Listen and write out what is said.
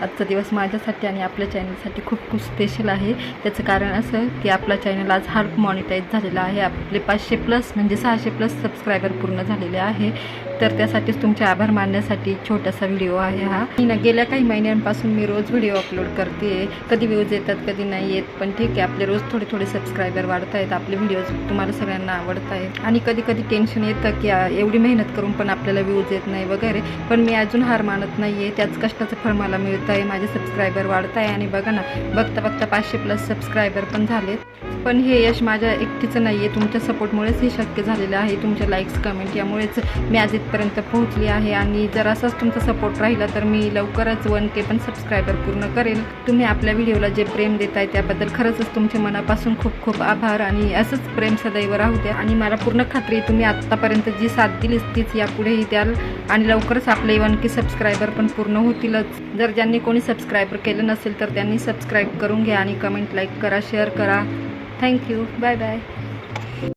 आजचा दिवस माझ्यासाठी आणि आपल्या चॅनलसाठी खूप खूप स्पेशल आहे। त्याचं कारण असं की आपला चॅनल आज हार्ड मॉनिटाईज झालेला आहे। आपले 500+ म्हणजे 600+ सबस्क्रायबर पूर्ण झालेले आहे। तर त्यासाठीच तुमचे आभार मानण्यासाठी छोटासा व्हिडिओ आहे हा। गेल्या काही महिन्यांपासून मी रोज व्हिडिओ अपलोड करते, कधी व्ह्यूज येतात कधी नाही येत, पण ठीक आहे, आपले रोज थोडे थोडे सबस्क्रायबर वाढत आहेत, आपले व्हिडिओज तुम्हाला सगळ्यांना आवडत आहेत। आणि कधी कधी टेन्शन येतं की एवढी मेहनत करून पण आपल्याला व्ह्यूज येत नाही वगैरे, पण मी अजून हार मानत नाही आहे। त्याच कष्टाचं फळ मला मिळतं आहे, माझे सबस्क्रायबर वाढत आहे आणि बघा ना, बघता बघता 500+ सबस्क्रायबर पण झालेत। पण हे यश माझ्या एकटीचं नाही आहे, तुमच्या सपोर्टमुळेच हे शक्य झालेलं आहे। तुमच्या लाईक्स कमेंट यामुळेच मी आज इथपर्यंत पोहोचली आहे आणि जर असाच तुमचा सपोर्ट राहिला तर मी लवकरच 1K पण सबस्क्रायबर पूर्ण करेल। तुम्ही आपल्या व्हिडिओला जे प्रेम देताय त्याबद्दल खरंच तुमचे मनापासून खूप खूप आभार आणि असंच प्रेम सदैव राहू द्या। आणि मला पूर्ण खात्री आहे तुम्ही आत्तापर्यंत जी साथ दिलीच तीच यापुढेही द्याल आणि लवकरच आपले 1K सबस्क्रायबर पण पूर्ण होतीलच। जर ज्यांनी कोणी सबस्क्रायबर केलं नसेल तर त्यांनी सबस्क्राईब करून घ्या आणि कमेंट, लाईक करा, शेअर करा। Thank you, bye bye.